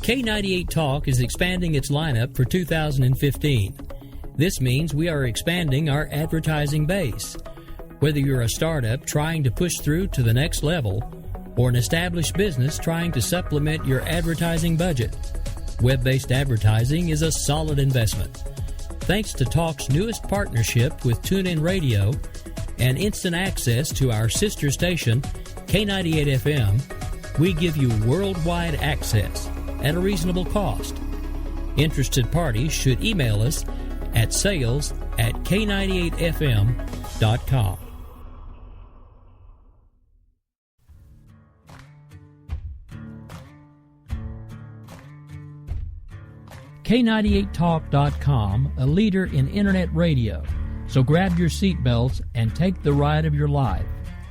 K98 Talk is expanding its lineup for 2015. This means we are expanding our advertising base. Whether you're a startup trying to push through to the next level, or an established business trying to supplement your advertising budget, web-based advertising is a solid investment. Thanks to Talk's newest partnership with TuneIn Radio and instant access to our sister station, K98 FM, we give you worldwide access at a reasonable cost. Interested parties should email us at sales@k98fm.com. K98talk.com, a leader in internet radio. So grab your seatbelts and take the ride of your life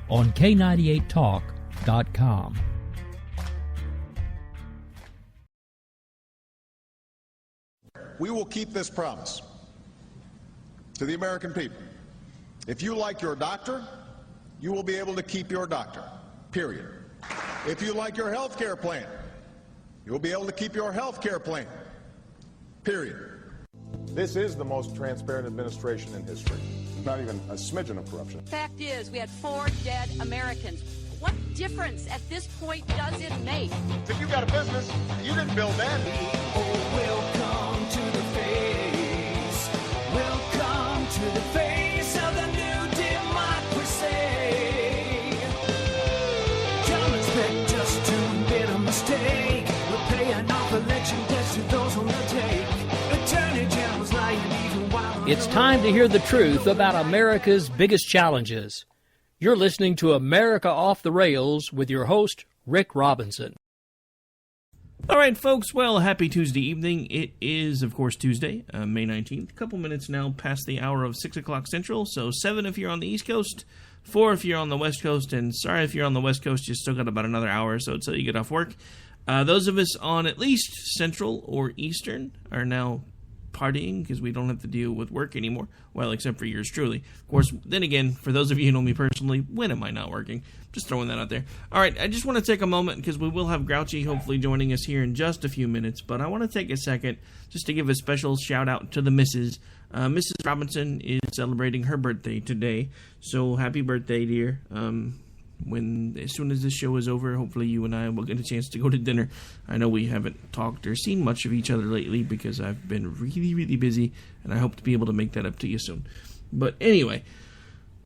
on K98talk.com. We will keep this promise to the American people. If you like your doctor, you will be able to keep your doctor, period. If you like your health care plan, you will be able to keep your health care plan, period. This is the most transparent administration in history. Not even a smidgen of corruption. Fact is, we had 4 dead Americans. What difference at this point does it make? If you got a business, you didn't build that. Oh, welcome to the face. Welcome to the face of the new democracy. Don't expect us to admit a mistake. We're paying off election debts to those on the take. Attorney General's lying even while... It's time to hear the truth about America's biggest challenges. You're listening to America Off the Rails with your host, Rick Robinson. All right, folks, well, happy Tuesday evening. It is, of course, Tuesday, May 19th. A couple minutes now past the hour of 6 o'clock Central, so 7 if you're on the East Coast, 4 if you're on the West Coast, and sorry if you're on the West Coast, you still got about another hour or so until you get off work. Those of us on at least Central or Eastern are now partying because we don't have to deal with work anymore. Well, except for yours truly. Of course, then again, for those of you who know me personally, when am I not working? Just throwing that out there. All right, I just want to take a moment because we will have Grouchy hopefully joining us here in just a few minutes, but I want to take a second just to give a special shout out to the missus. Mrs. Robinson is celebrating her birthday today, so happy birthday, dear. As soon as this show is over, hopefully you and I will get a chance to go to dinner. I know we haven't talked or seen much of each other lately because I've been really, really busy, and I hope to be able to make that up to you soon. But anyway,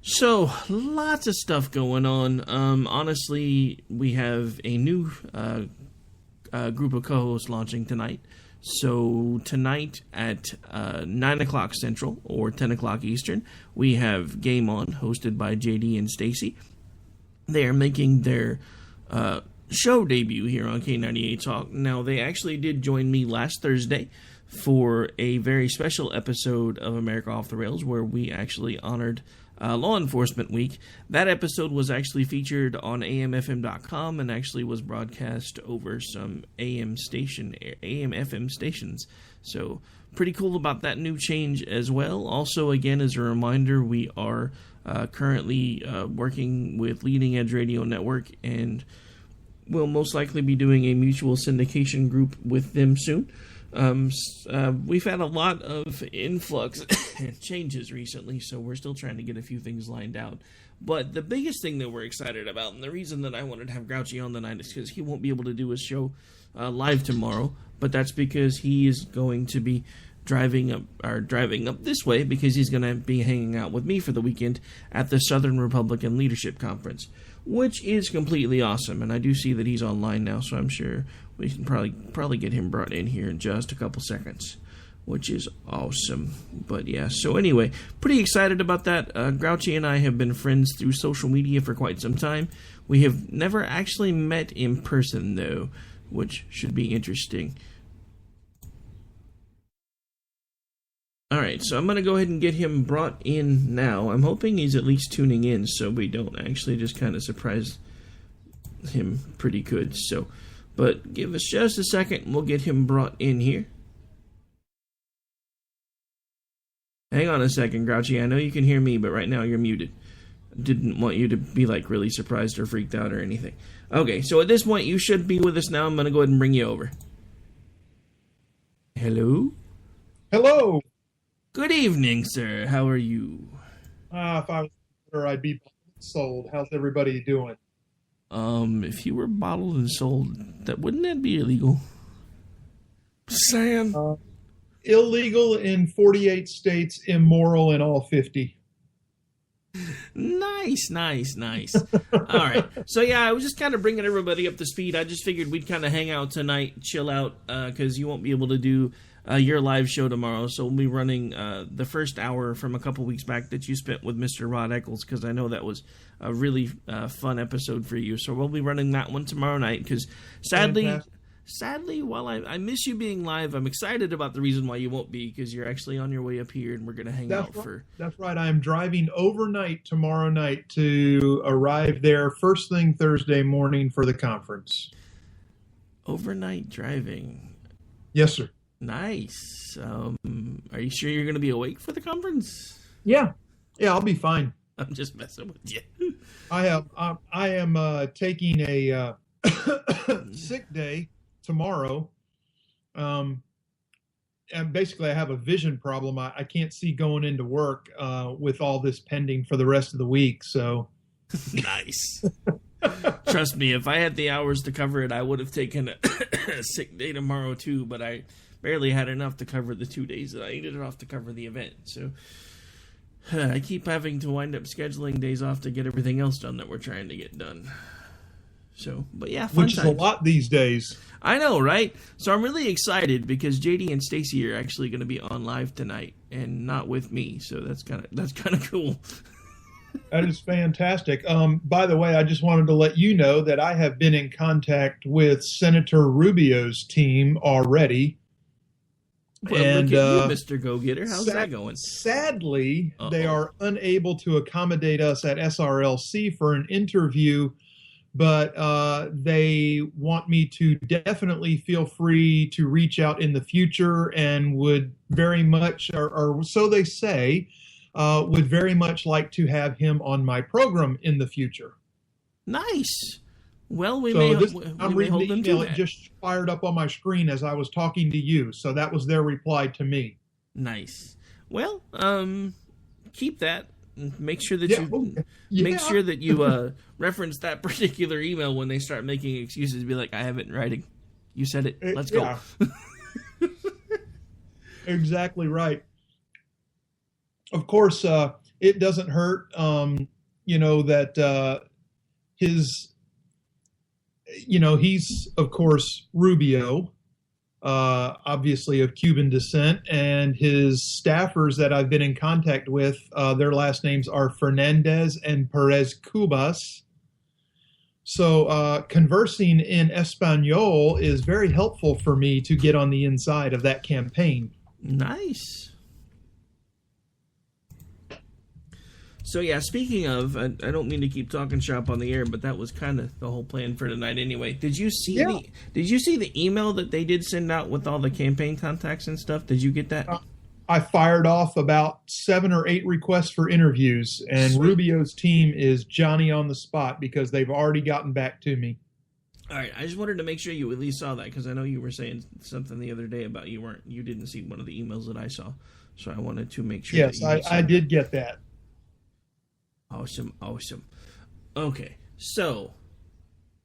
so lots of stuff going on. Honestly, we have a new group of co-hosts launching tonight. So tonight at 9 o'clock Central or 10 o'clock Eastern, we have Game On, hosted by JD and Stacy. They are making their show debut here on K98 Talk. Now, they actually did join me last Thursday for a very special episode of America Off the Rails where we actually honored Law Enforcement Week. That episode was actually featured on AMFM.com and actually was broadcast over some AM/FM stations. So, pretty cool about that new change as well. Also, again, as a reminder, we are currently working with Leading Edge Radio Network, and we'll most likely be doing a mutual syndication group with them soon. We've had a lot of influx and changes recently, so we're still trying to get a few things lined out. But the biggest thing that we're excited about, and the reason that I wanted to have Grouchy on tonight, is because he won't be able to do his show live tomorrow, but that's because he is going to be driving up this way because he's going to be hanging out with me for the weekend at the Southern Republican Leadership Conference, which is completely awesome. And I do see that he's online now, so I'm sure we can probably get him brought in here in just a couple seconds, which is awesome. But yeah, so anyway, pretty excited about that. Grouchy and I have been friends through social media for quite some time. We have never actually met in person, though, which should be interesting. Alright, so I'm going to go ahead and get him brought in now. I'm hoping he's at least tuning in so we don't actually just kind of surprise him pretty good. So, but give us just a second and we'll get him brought in here. Hang on a second, Grouchy. I know you can hear me, but right now you're muted. Didn't want you to be like really surprised or freaked out or anything. Okay, so at this point you should be with us now. I'm going to go ahead and bring you over. Hello? Hello. Good evening, sir. How are you? If I was sure I'd be sold. How's everybody doing? If you were bottled and sold, wouldn't that be illegal? Saying. Illegal in 48 states, immoral in all 50. Nice. All right. So, yeah, I was just kind of bringing everybody up to speed. I just figured we'd kind of hang out tonight, chill out, because you won't be able to do your live show tomorrow. So we'll be running the first hour from a couple weeks back that you spent with Mr. Rod Eccles, because I know that was a really fun episode for you. So we'll be running that one tomorrow night, because sadly, while I miss you being live, I'm excited about the reason why you won't be, because you're actually on your way up here, and we're going to hang out for... That's right. I'm driving overnight tomorrow night to arrive there first thing Thursday morning for the conference. Overnight driving. Yes, sir. Nice. Are you sure you're going to be awake for the conference? Yeah, I'll be fine. I'm just messing with you. I am taking a sick day tomorrow. And basically I have a vision problem. I can't see going into work with all this pending for the rest of the week. So nice. Trust me, if I had the hours to cover it, I would have taken a sick day tomorrow too, but I barely had enough to cover the 2 days that I needed off to cover the event. So I keep having to wind up scheduling days off to get everything else done that we're trying to get done. So, but yeah, fun which is times. a lot these days. I know, right? So I'm really excited because JD and Stacy are actually going to be on live tonight and not with me. So that's kind of cool. That is fantastic. By the way, I just wanted to let you know that I have been in contact with Senator Rubio's team already. Well, and look at you, Mr. Go-Getter. How's that going? Sadly, they are unable to accommodate us at SRLC for an interview, but they want me to definitely feel free to reach out in the future and would very much, or so they say, would very much like to have him on my program in the future. Nice. Well, I'm reading the email. It just fired up on my screen as I was talking to you, so that was their reply to me. Nice. Well, keep that. Make sure that make sure that you reference that particular email when they start making excuses. Be like, I have it in writing. You said it. Let's go. Exactly right. Of course, it doesn't hurt, that he's, of course, Rubio, obviously of Cuban descent, and his staffers that I've been in contact with, their last names are Fernandez and Perez Cubas. So conversing in Espanol is very helpful for me to get on the inside of that campaign. Nice. So yeah, speaking of, I don't mean to keep talking shop on the air, but that was kind of the whole plan for tonight anyway. Did you see the email that they did send out with all the campaign contacts and stuff? Did you get that? I fired off about 7 or 8 requests for interviews, and Sweet. Rubio's team is Johnny on the spot because they've already gotten back to me. All right, I just wanted to make sure you at least saw that because I know you were saying something the other day about you didn't see one of the emails that I saw, so I wanted to make sure. Yes, I did get that. Awesome. Okay, so,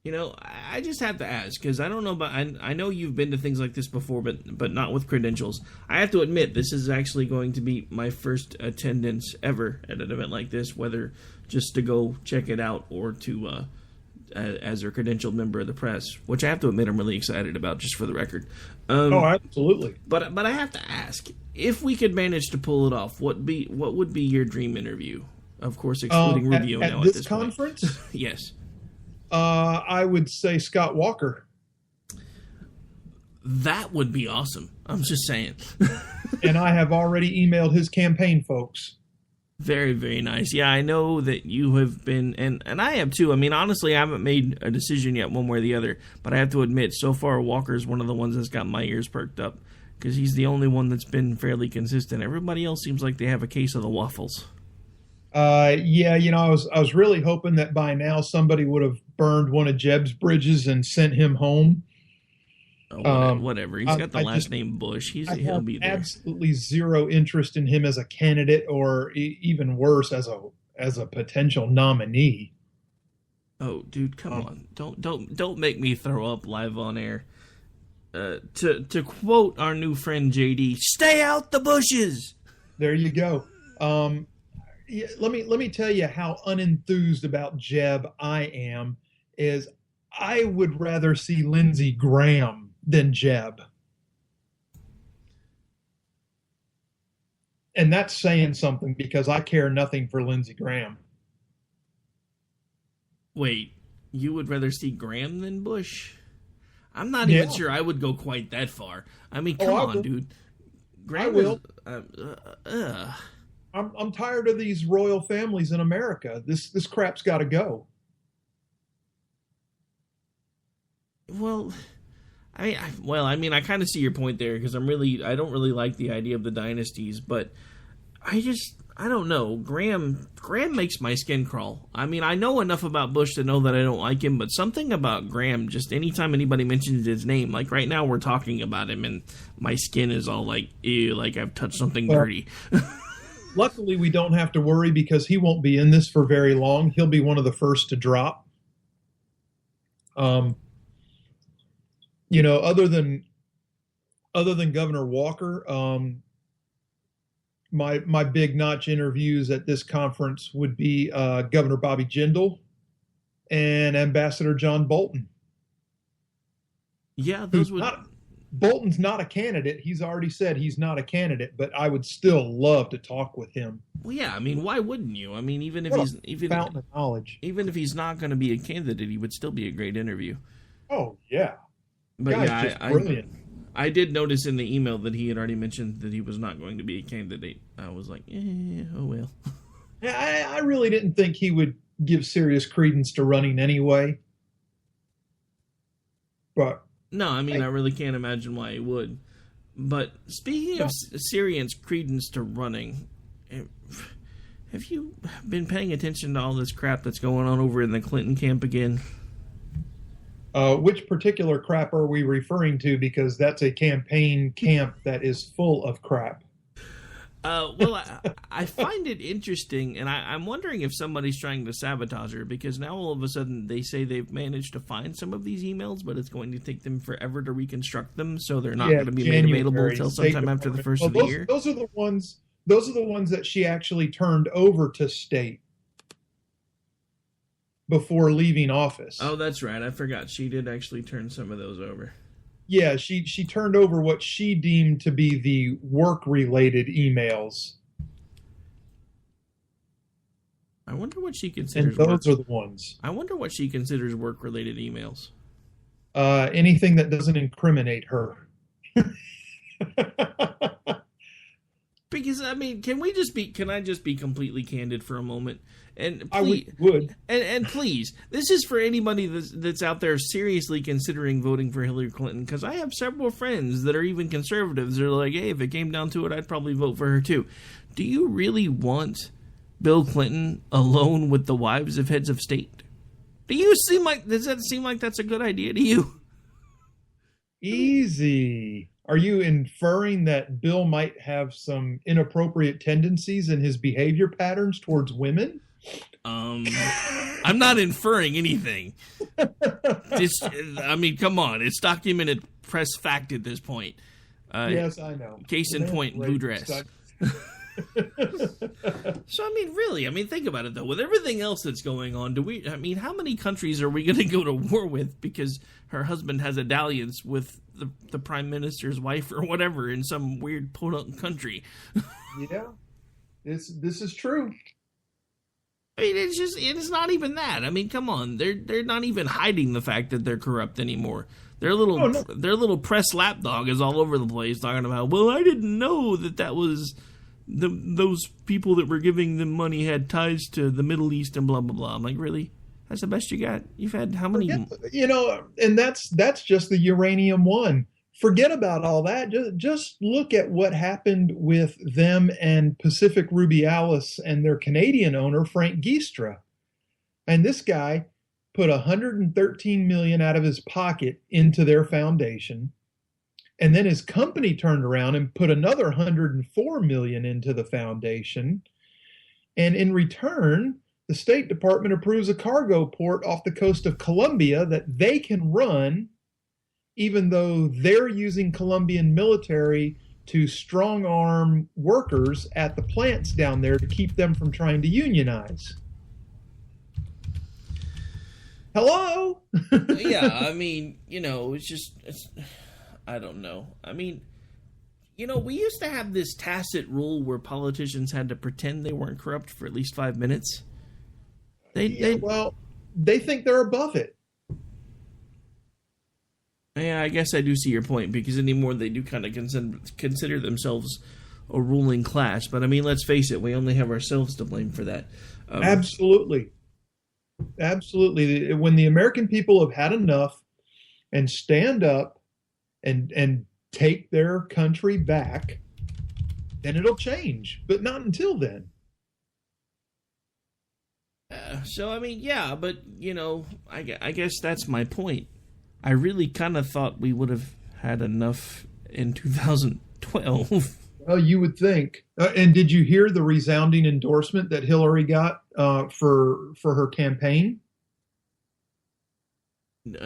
I just have to ask, because I don't know about, I know you've been to things like this before, but not with credentials. I have to admit, this is actually going to be my first attendance ever at an event like this, whether just to go check it out or to, as a credentialed member of the press, which I have to admit I'm really excited about, just for the record. Absolutely. But I have to ask, if we could manage to pull it off, what would be your dream interview? Of course, excluding Rubio now at this conference? Yes. I would say Scott Walker. That would be awesome. I'm just saying. And I have already emailed his campaign folks. Very, very nice. Yeah, I know that you have been, and I have too. I mean, honestly, I haven't made a decision yet one way or the other, but I have to admit, so far, Walker's one of the ones that's got my ears perked up, because he's the only one that's been fairly consistent. Everybody else seems like they have a case of the waffles. I was really hoping that by now somebody would have burned one of Jeb's bridges and sent him home. Whatever. He's got the last name Bush. He'll be there. Absolutely zero interest in him as a candidate, or even worse, as a potential nominee. Oh, dude, come on! Don't make me throw up live on air. To quote our new friend JD, "Stay out the bushes." There you go. Yeah, let me tell you how unenthused about Jeb I am. Is I would rather see Lindsey Graham than Jeb. And that's saying something, because I care nothing for Lindsey Graham. Wait, you would rather see Graham than Bush? I'm not even sure I would go quite that far. I mean, come on, dude. Graham I will. I'm tired of these royal families in America. This crap's got to go. Well, I kind of see your point there, because I don't really like the idea of the dynasties, but I don't know. Graham makes my skin crawl. I mean, I know enough about Bush to know that I don't like him, but something about Graham, just anytime anybody mentions his name, like right now we're talking about him and my skin is all like, ew, like I've touched something dirty. Luckily, we don't have to worry, because he won't be in this for very long. He'll be one of the first to drop. Other than Governor Walker, my big notch interviews at this conference would be Governor Bobby Jindal and Ambassador John Bolton. Yeah, Bolton's not a candidate. He's already said he's not a candidate, but I would still love to talk with him. Well, yeah, I mean, why wouldn't you? I mean, even if fountain of knowledge. Even if he's not going to be a candidate, he would still be a great interview. Oh yeah. But brilliant. I did notice in the email that he had already mentioned that he was not going to be a candidate. I was like, oh well. Yeah, I really didn't think he would give serious credence to running anyway. But no, I mean, I really can't imagine why he would. But speaking of serious credence to running, have you been paying attention to all this crap that's going on over in the Clinton camp again? Which particular crap are we referring to? Because that's a campaign camp that is full of crap. Well, I find it interesting, and I'm wondering if somebody's trying to sabotage her, because now all of a sudden they say they've managed to find some of these emails, but it's going to take them forever to reconstruct them, so they're not going to be made available until sometime after the first of the year. Those are the ones that she actually turned over to State before leaving office. Oh, that's right. I forgot. She did actually turn some of those over. Yeah, she turned over what she deemed to be the work-related emails. I wonder what she considers. And those are the ones. I wonder what she considers work-related emails. Anything that doesn't incriminate her. Because I mean, can I just be completely candid for a moment? And please, I would. And please, this is for anybody that's out there seriously considering voting for Hillary Clinton, because I have several friends that are even conservatives. They're like, hey, if it came down to it, I'd probably vote for her too. Do you really want Bill Clinton alone with the wives of heads of state? Does that seem like that's a good idea to you? Easy. Are you inferring that Bill might have some inappropriate tendencies in his behavior patterns towards women? I'm not inferring anything. I mean, come on. It's documented press fact at this point. Yes, I know. Case in point, blue dress. So, I mean, really, think about it, though. With everything else that's going on, how many countries are we going to go to war with because her husband has a dalliance with the prime minister's wife or whatever in some weird podunk country? Yeah, this is true. I mean, it's not even that. I mean, come on. They're not even hiding the fact that they're corrupt anymore. Their little press lapdog is all over the place talking about, well, I didn't know that was those people that were giving them money had ties to the Middle East and blah, blah, blah. I'm like, really? That's the best you got? You've had how many? And that's just the uranium one. Forget about all that. Just look at what happened with them and Pacific Rubialis and their Canadian owner, Frank Giestra. And this guy put $113 million out of his pocket into their foundation. And then his company turned around and put another $104 million into the foundation. And in return, the State Department approves a cargo port off the coast of Colombia that they can run, even though they're using Colombian military to strong arm workers at the plants down there to keep them from trying to unionize. Hello? Yeah, I mean, I don't know. I mean, we used to have this tacit rule where politicians had to pretend they weren't corrupt for at least 5 minutes. Well, they think they're above it. Yeah, I guess I do see your point, because anymore they do kind of consider themselves a ruling class. But I mean, let's face it, we only have ourselves to blame for that. Absolutely. Absolutely. When the American people have had enough and stand up and take their country back, then it'll change. But not until then. So, I mean, yeah, but, I guess that's my point. I really kind of thought we would have had enough in 2012. Well, you would think. And did you hear the resounding endorsement that Hillary got for her campaign?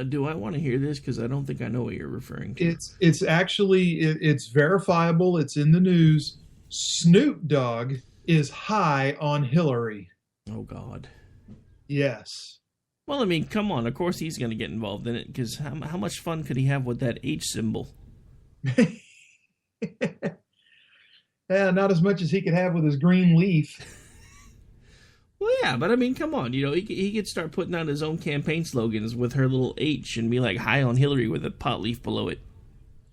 Do I want to hear this? Because I don't think I know what you're referring to. It's actually it's verifiable. It's in the news. Snoop Dogg is high on Hillary. Oh God. Yes. Well, I mean, come on. Of course he's going to get involved in it, because how much fun could he have with that H symbol? Yeah, not as much as he could have with his green leaf. Well, yeah, but I mean, come on. He could start putting out his own campaign slogans with her little H and be like, high on Hillary with a pot leaf below it.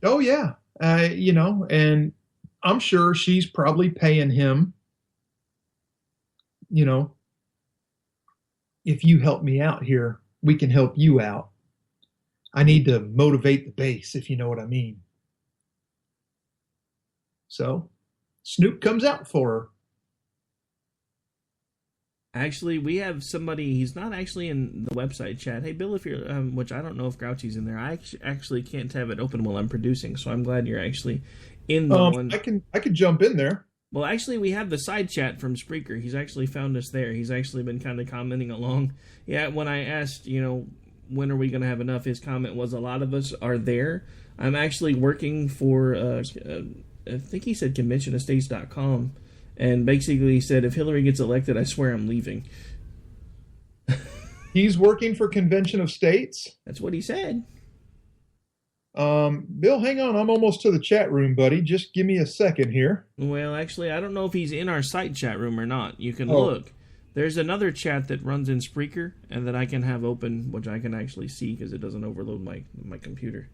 Oh, yeah. And I'm sure she's probably paying him, if you help me out here, we can help you out. I need to motivate the base, if you know what I mean. So Snoop comes out for her. Actually, we have somebody, he's not actually in the website chat. Hey, Bill, if you're, which I don't know if Grouchy's in there. I actually can't have it open while I'm producing, so I'm glad you're actually in the one. I could jump in there. Well, actually, we have the side chat from Spreaker. He's actually found us there. He's actually been kind of commenting along. Yeah, when I asked, when are we going to have enough, his comment was, a lot of us are there. I'm actually working for, I think he said conventionestates.com, and basically he said, if Hillary gets elected, I swear I'm leaving. He's working for Convention of States? That's what he said. Bill, hang on. I'm almost to the chat room, buddy. Just give me a second here. Well, actually, I don't know if he's in our site chat room or not. You can look. There's another chat that runs in Spreaker and that I can have open, which I can actually see because it doesn't overload my computer.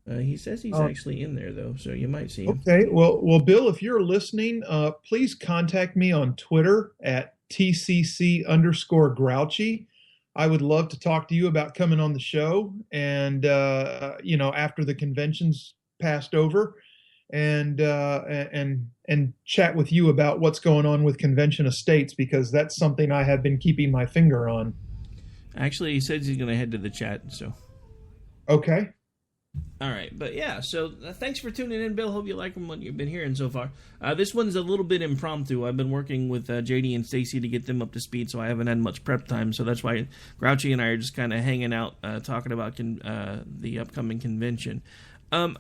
He says he's actually in there, though, so you might see him. Okay. Well, Bill, if you're listening, please contact me on Twitter at TCC_Grouchy. I would love to talk to you about coming on the show and, after the convention's passed over and chat with you about what's going on with Convention of States, because that's something I have been keeping my finger on. Actually, he says he's going to head to the chat, so. Okay. All right, but yeah, so thanks for tuning in, Bill. Hope you like what you've been hearing so far. This one's a little bit impromptu. I've been working with JD and Stacy to get them up to speed, so I haven't had much prep time, so that's why Grouchy and I are just kind of hanging out, talking about the upcoming convention.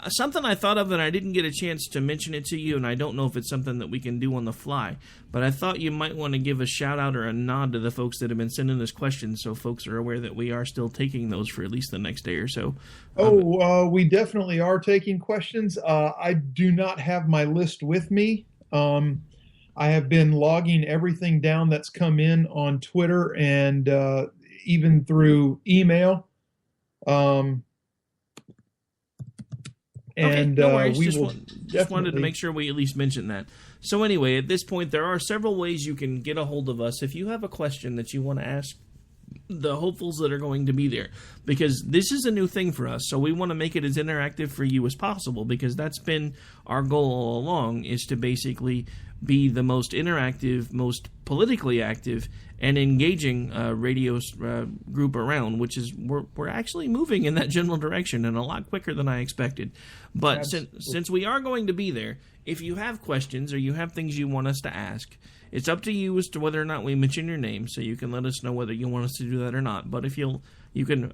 Something I thought of and I didn't get a chance to mention it to you, and I don't know if it's something that we can do on the fly, but I thought you might want to give a shout out or a nod to the folks that have been sending us questions, so folks are aware that we are still taking those for at least the next day or so. We definitely are taking questions. I do not have my list with me. I have been logging everything down that's come in on Twitter and even through email. And no worries. Just wanted to make sure we at least mentioned that. So anyway, at this point, there are several ways you can get a hold of us. If you have a question that you want to ask the hopefuls that are going to be there, because this is a new thing for us, so we want to make it as interactive for you as possible, because that's been our goal all along, is to basically be the most interactive, most politically active, and engaging radio group around, which is we're actually moving in that general direction, and a lot quicker than I expected. But since we are going to be there, if you have questions or you have things you want us to ask, it's up to you as to whether or not we mention your name, so you can let us know whether you want us to do that or not. But if you can,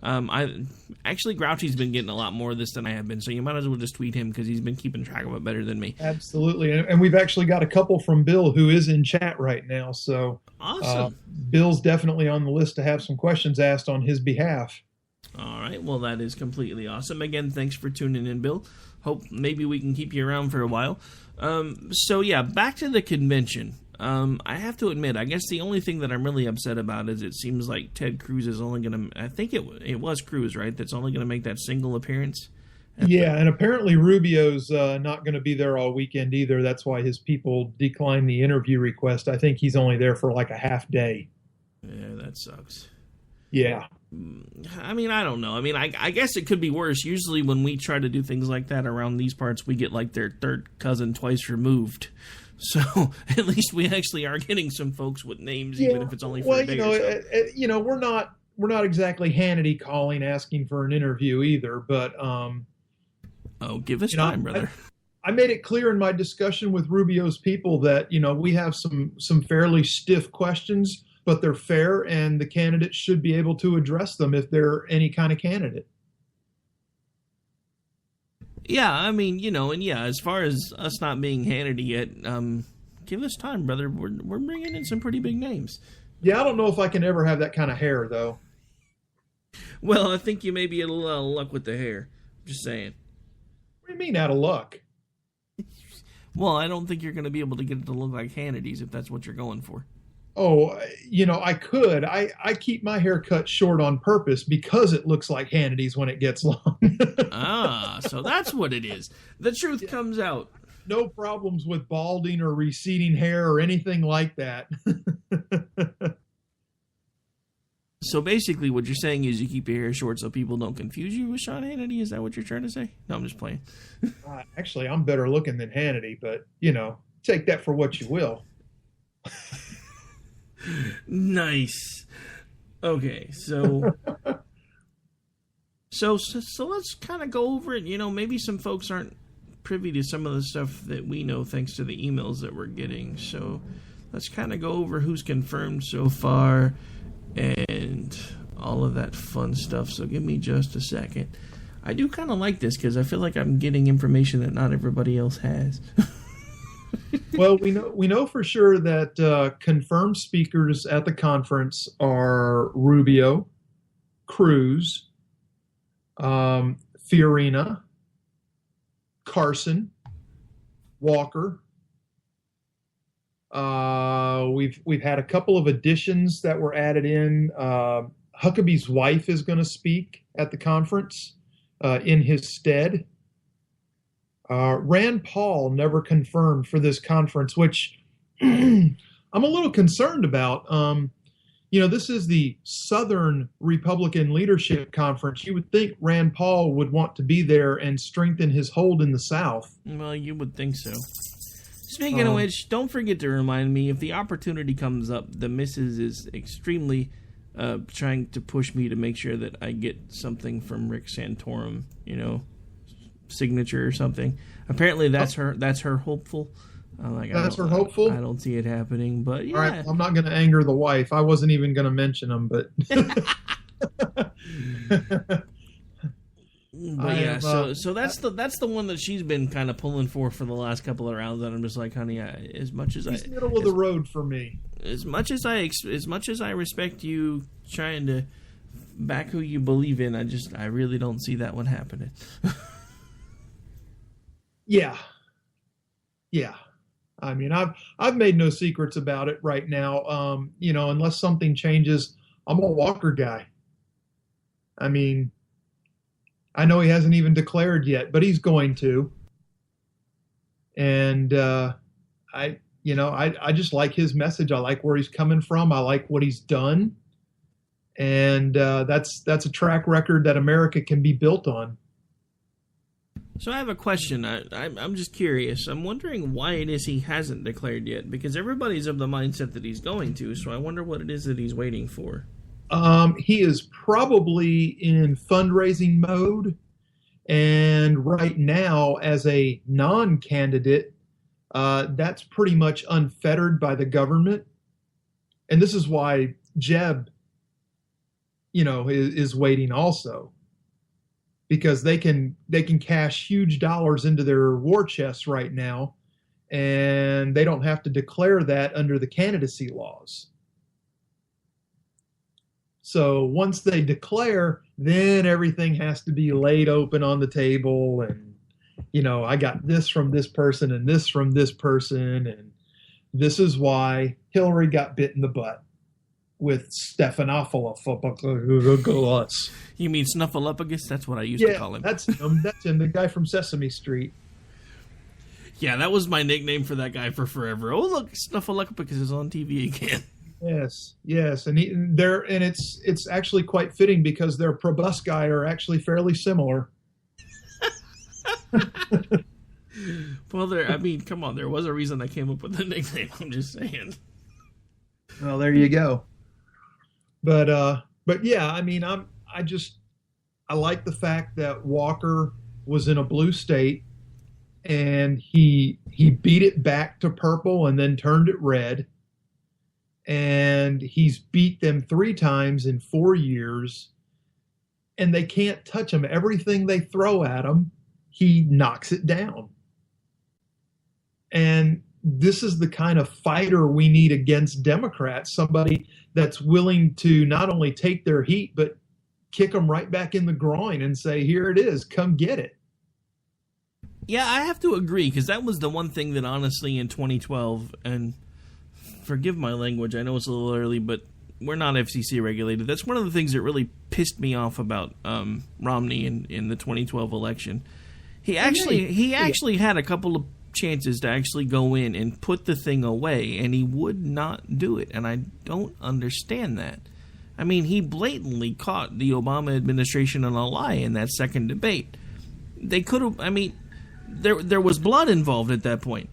actually Grouchy's been getting a lot more of this than I have been, so you might as well just tweet him, because he's been keeping track of it better than me. Absolutely, and we've actually got a couple from Bill, who is in chat right now. So awesome. Bill's definitely on the list to have some questions asked on his behalf. All right, well, that is completely awesome. Again, thanks for tuning in, Bill. Hope maybe we can keep you around for a while. So yeah, back to the convention. I have to admit, I guess the only thing that I'm really upset about is it seems like Ted Cruz is only going to, I think it was Cruz, right, that's only going to make that single appearance? Yeah, and apparently Rubio's not going to be there all weekend either. That's why his people declined the interview request. I think he's only there for like a half day. Yeah, that sucks. Yeah. I mean, I don't know. I mean, I guess it could be worse. Usually when we try to do things like that around these parts, we get like their third cousin twice removed. So at least we actually are getting some folks with names, even if it's only for a day or so. We're not exactly Hannity calling asking for an interview either, but give us time, brother. I made it clear in my discussion with Rubio's people that, we have some fairly stiff questions, but they're fair, and the candidates should be able to address them if they're any kind of candidate. Yeah, I mean, and as far as us not being Hannity yet, give us time, brother. We're bringing in some pretty big names. Yeah, I don't know if I can ever have that kind of hair, though. Well, I think you may be a little out of luck with the hair. Just saying. What do you mean out of luck? Well, I don't think you're going to be able to get it to look like Hannity's if that's what you're going for. Oh, I could. I keep my hair cut short on purpose because it looks like Hannity's when it gets long. So that's what it is. The truth comes out. No problems with balding or receding hair or anything like that. So basically what you're saying is you keep your hair short so people don't confuse you with Sean Hannity? Is that what you're trying to say? No, I'm just playing. Actually, I'm better looking than Hannity, but, take that for what you will. Nice. Okay, so let's kind of go over it. Maybe some folks aren't privy to some of the stuff that we know thanks to the emails that we're getting. So let's kind of go over who's confirmed so far and all of that fun stuff. So give me just a second. I do kind of like this because I feel like I'm getting information that not everybody else has. Well, we know for sure that confirmed speakers at the conference are Rubio, Cruz, Fiorina, Carson, Walker. We've had a couple of additions that were added in. Huckabee's wife is going to speak at the conference in his stead. Rand Paul never confirmed for this conference, which I'm a little concerned about. This is the Southern Republican Leadership Conference. You would think Rand Paul would want to be there and strengthen his hold in the South. Well, you would think so. Speaking of which, don't forget to remind me, if the opportunity comes up, the missus is extremely trying to push me to make sure that I get something from Rick Santorum, signature or something. Apparently that's her hopeful. That's her hopeful? I don't see it happening, but yeah. All right, I'm not going to anger the wife. I wasn't even going to mention them, but... But yeah, so that's the one that she's been kind of pulling for the last couple of rounds, and I'm just like, honey, as much as it's middle of the road for me. As much as I respect you trying to back who you believe in, I really don't see that one happening. Yeah. I mean, I've made no secrets about it right now. Unless something changes, I'm a Walker guy. I mean, I know he hasn't even declared yet, but he's going to. And I just like his message. I like where he's coming from. I like what he's done. And that's a track record that America can be built on. So I have a question. I'm just curious. I'm wondering why it is he hasn't declared yet, because everybody's of the mindset that he's going to, so I wonder what it is that he's waiting for. He is probably in fundraising mode, and right now, as a non-candidate, that's pretty much unfettered by the government. And this is why Jeb, is waiting also, because they can cash huge dollars into their war chests right now, and they don't have to declare that under the candidacy laws. So once they declare, then everything has to be laid open on the table, and I got this from this person and this from this person, and this is why Hillary got bit in the butt with Stephanopoulos. You mean Snuffleupagus? That's what I used to call him. That's him. That's him, the guy from Sesame Street. Yeah, that was my nickname for that guy for forever. Oh, look, Snuffleupagus is on TV again. Yes, and it's actually quite fitting because their proboscis are actually fairly similar. Well, come on, there was a reason I came up with the nickname. I'm just saying. Well, there you go. But yeah, I like the fact that Walker was in a blue state and he beat it back to purple and then turned it red. And he's beat them 3 times in 4 years, and they can't touch him. Everything they throw at him, he knocks it down. And this is the kind of fighter we need against Democrats, somebody that's willing to not only take their heat, but kick them right back in the groin and say, here it is, come get it. Yeah, I have to agree, because that was the one thing that honestly in 2012, and forgive my language, I know it's a little early, but we're not FCC regulated. That's one of the things that really pissed me off about Romney in the 2012 election. He actually had a couple of chances to actually go in and put the thing away, and he would not do it, and I don't understand that. I mean, he blatantly caught the Obama administration in a lie in that second debate. They could have, there was blood involved at that point.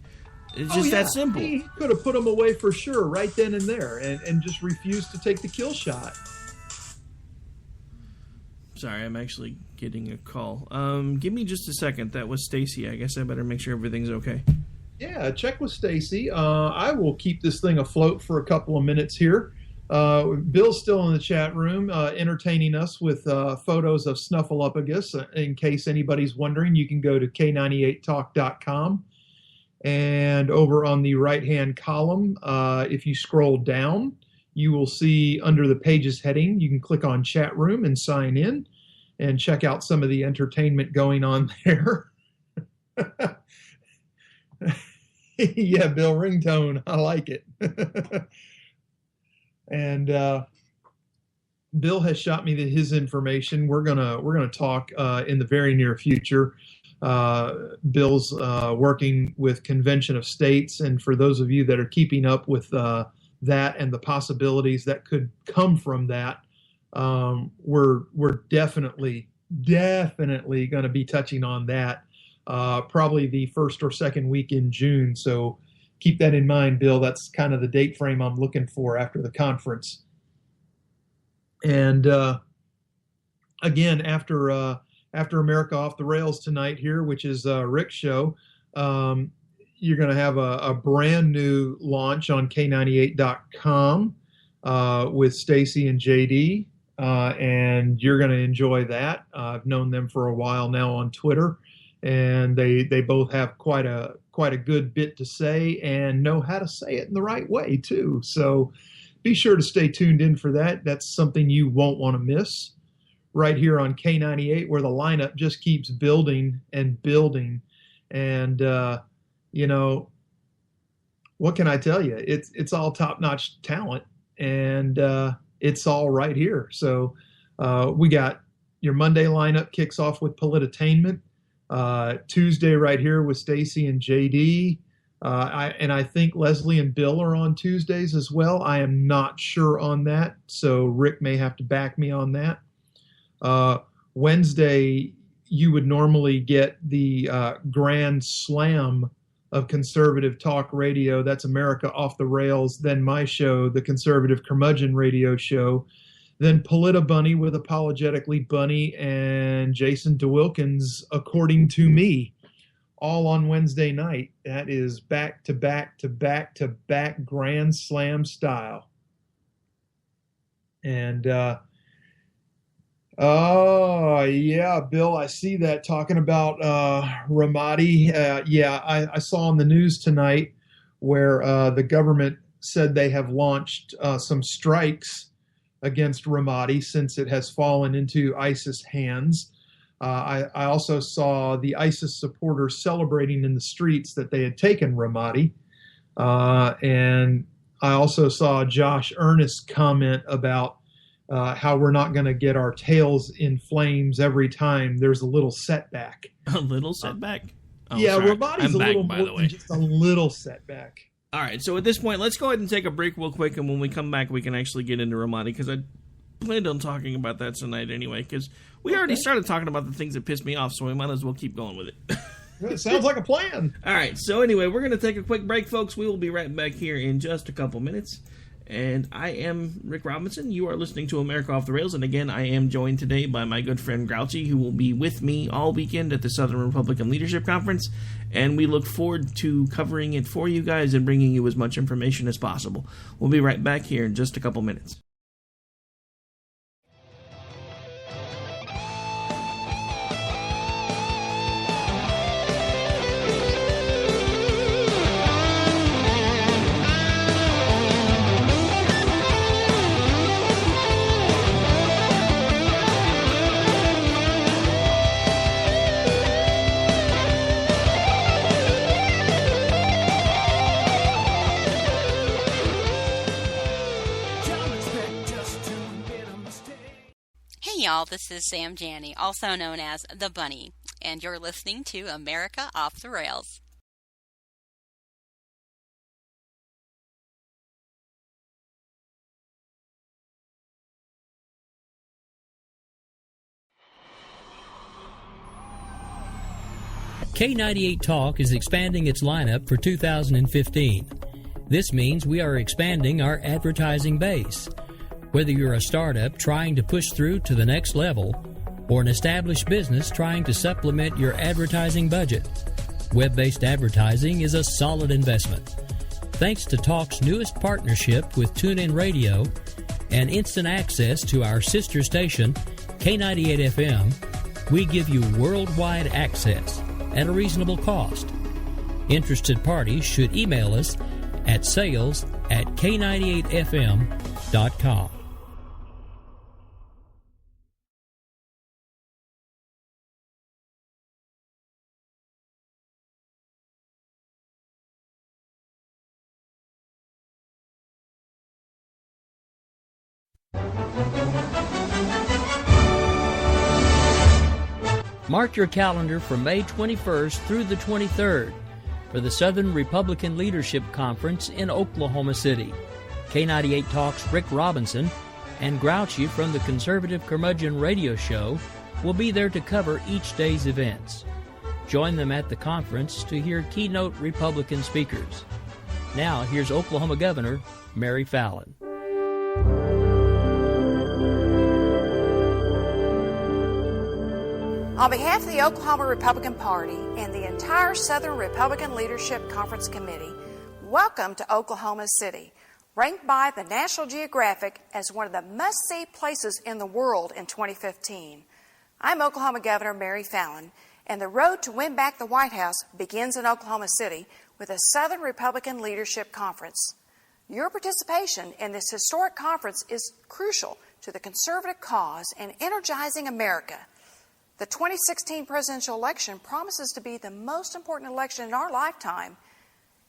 It's just that simple. He could have put him away for sure right then and there and just refused to take the kill shot. Sorry, I'm actually getting a call. Give me just a second. That was Stacy. I guess I better make sure everything's okay. Yeah, check with Stacy. I will keep this thing afloat for a couple of minutes here. Bill's still in the chat room entertaining us with photos of Snuffleupagus. In case anybody's wondering, you can go to k98talk.com. And over on the right-hand column, if you scroll down, you will see under the Pages heading, you can click on Chat Room and sign in and check out some of the entertainment going on there. Yeah, Bill, ringtone. I like it. And Bill has shot me his information. We're gonna talk in the very near future. Bill's working with Convention of States, and for those of you that are keeping up with that and the possibilities that could come from that, we're definitely going to be touching on that probably the first or second week in June. So keep that in mind, Bill. That's kind of the date frame I'm looking for after the conference. And again, after America Off the Rails tonight here, which is Rick's show, you're going to have a brand new launch on K98.com with Stacy and JD, and you're going to enjoy that. I've known them for a while now on Twitter, and they both have quite a good bit to say and know how to say it in the right way too. So be sure to stay tuned in for that. That's something you won't want to miss. Right here on K98, where the lineup just keeps building and building. And, what can I tell you? It's all top-notch talent, and it's all right here. So we got your Monday lineup kicks off with Politainment. Tuesday right here with Stacy and JD. I think Leslie and Bill are on Tuesdays as well. I am not sure on that, so Rick may have to back me on that. Wednesday, you would normally get the Grand Slam of conservative talk radio. That's America Off the Rails. Then my show, the Conservative Curmudgeon Radio Show. Then Polita Bunny with Apologetically Bunny and Jason DeWilkins, According to Me, all on Wednesday night. That is back to back to back to back Grand Slam style. And oh, yeah, Bill, I see that talking about Ramadi. I saw on the news tonight where the government said they have launched some strikes against Ramadi since it has fallen into ISIS hands. I also saw the ISIS supporters celebrating in the streets that they had taken Ramadi. And I also saw Josh Earnest comment about how we're not going to get our tails in flames every time there's a little setback. A little setback? Ramadi's a little more than just a little setback. All right, so at this point, let's go ahead and take a break real quick, and when we come back, we can actually get into Ramadi, because I planned on talking about that tonight anyway, because we already started talking about the things that pissed me off, so we might as well keep going with it. It sounds like a plan. All right, so anyway, we're going to take a quick break, folks. We will be right back here in just a couple minutes. And I am Rick Robinson. You are listening to America Off the Rails. And again, I am joined today by my good friend Grouchy, who will be with me all weekend at the Southern Republican Leadership Conference. And we look forward to covering it for you guys and bringing you as much information as possible. We'll be right back here in just a couple minutes. Y'all, this is Sam Janney, also known as The Bunny, and you're listening to America Off the Rails. K98 Talk is expanding its lineup for 2015. This means we are expanding our advertising base. Whether you're a startup trying to push through to the next level or an established business trying to supplement your advertising budget, web-based advertising is a solid investment. Thanks to Talk's newest partnership with TuneIn Radio and instant access to our sister station, K98 FM, we give you worldwide access at a reasonable cost. Interested parties should email us at sales@k98fm.com. Mark your calendar for May 21st through the 23rd for the Southern Republican Leadership Conference in Oklahoma City. K98 Talk's Rick Robinson and Grouchy from the Conservative Curmudgeon Radio Show will be there to cover each day's events. Join them at the conference to hear keynote Republican speakers. Now, here's Oklahoma Governor Mary Fallin. On behalf of the Oklahoma Republican Party and the entire Southern Republican Leadership Conference Committee, welcome to Oklahoma City, ranked by the National Geographic as one of the must-see places in the world in 2015. I'm Oklahoma Governor Mary Fallin, and the road to win back the White House begins in Oklahoma City with a Southern Republican Leadership Conference. Your participation in this historic conference is crucial to the conservative cause and energizing America. The 2016 presidential election promises to be the most important election in our lifetime,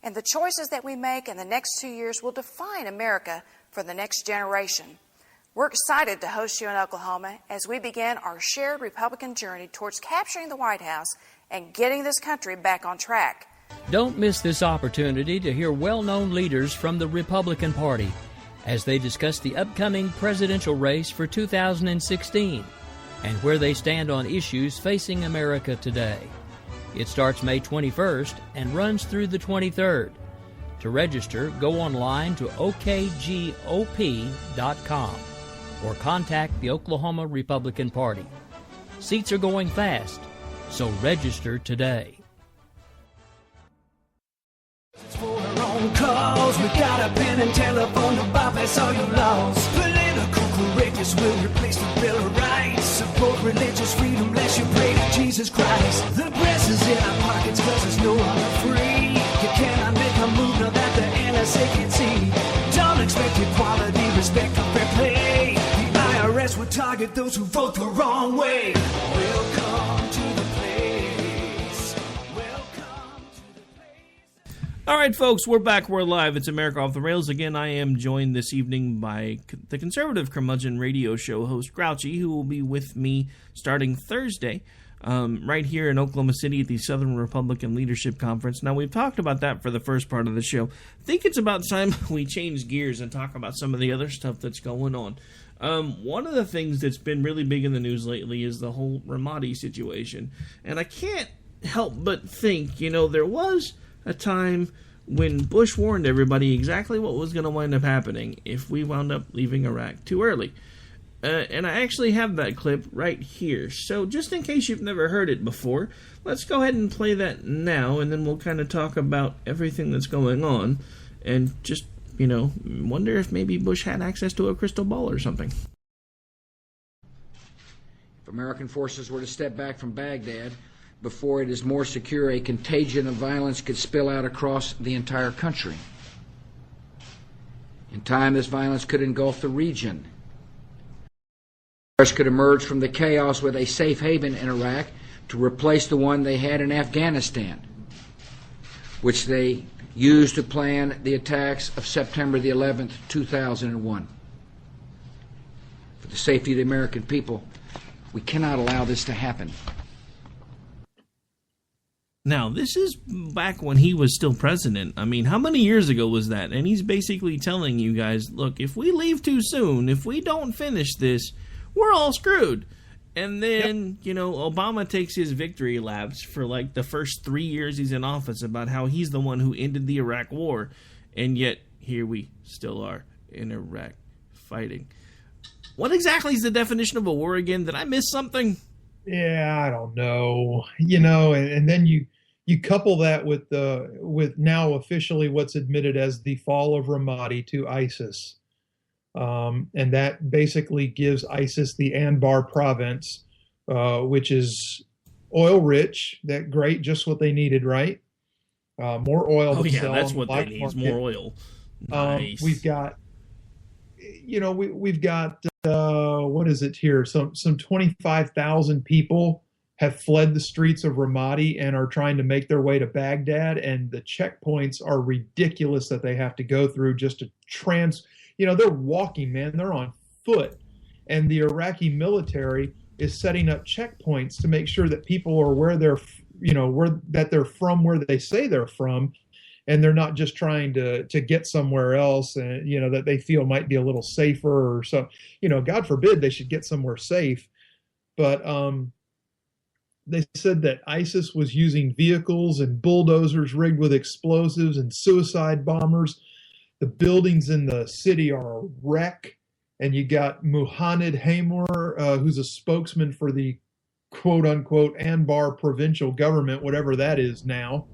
and the choices that we make in the next 2 years will define America for the next generation. We're excited to host you in Oklahoma as we begin our shared Republican journey towards capturing the White House and getting this country back on track. Don't miss this opportunity to hear well-known leaders from the Republican Party as they discuss the upcoming presidential race for 2016 and where they stand on issues facing America today. It starts May 21st and runs through the 23rd. To register, go online to okgop.com or contact the Oklahoma Republican Party. Seats are going fast, so register today. For our own cause, we got a pen and telephone to bypass all your laws. Political correctness will replace the Bill of Rights. Support religious freedom, lest you pray to Jesus Christ. The press is in our pockets cause there's no longer free. You cannot make a move now that the NSA can see. Don't expect equality, respect, or fair play. The IRS will target those who vote the wrong way. Welcome to the place. Welcome to the place. All right, folks, we're back. We're live. It's America Off the Rails. Again, I am joined this evening by the conservative curmudgeon radio show host, Grouchy, who will be with me starting Thursday right here in Oklahoma City at the Southern Republican Leadership Conference. Now, we've talked about that for the first part of the show. I think it's about time we change gears and talk about some of the other stuff that's going on. One of the things that's been really big in the news lately is the whole Ramadi situation. And I can't help but think, there was a time when Bush warned everybody exactly what was going to wind up happening if we wound up leaving Iraq too early. And I actually have that clip right here. So just in case you've never heard it before, let's go ahead and play that now, and then we'll kind of talk about everything that's going on and just, wonder if maybe Bush had access to a crystal ball or something. If American forces were to step back from Baghdad before it is more secure, a contagion of violence could spill out across the entire country. In time, this violence could engulf the region. Could emerge from the chaos with a safe haven in Iraq to replace the one they had in Afghanistan, which they used to plan the attacks of September the 11th, 2001. For the safety of the American people, we cannot allow this to happen. Now, this is back when he was still president. I mean, how many years ago was that? And he's basically telling you guys, look, if we leave too soon, if we don't finish this, we're all screwed. And then, Obama takes his victory laps for like the first 3 years he's in office about how he's the one who ended the Iraq war. And yet, here we still are in Iraq fighting. What exactly is the definition of a war again? Did I miss something? Yeah, I don't know. And then you couple that with now officially what's admitted as the fall of Ramadi to ISIS. And that basically gives ISIS the Anbar province, which is oil rich. That great, just what they needed, right? More oil. Oh yeah, that's what they need. Is more oil. Nice. We've got, we've got what is it here? Some 25,000 people have fled the streets of Ramadi and are trying to make their way to Baghdad, and the checkpoints are ridiculous that they have to go through just to they're walking, man. They're on foot. And the Iraqi military is setting up checkpoints to make sure that people are where they're, that they're from where they say they're from. And they're not just trying to get somewhere else and, that they feel might be a little safer or so, God forbid they should get somewhere safe. But they said that ISIS was using vehicles and bulldozers rigged with explosives and suicide bombers. The buildings in the city are a wreck, and you got Muhammad Haymor, who's a spokesman for the quote-unquote Anbar provincial government, whatever that is now.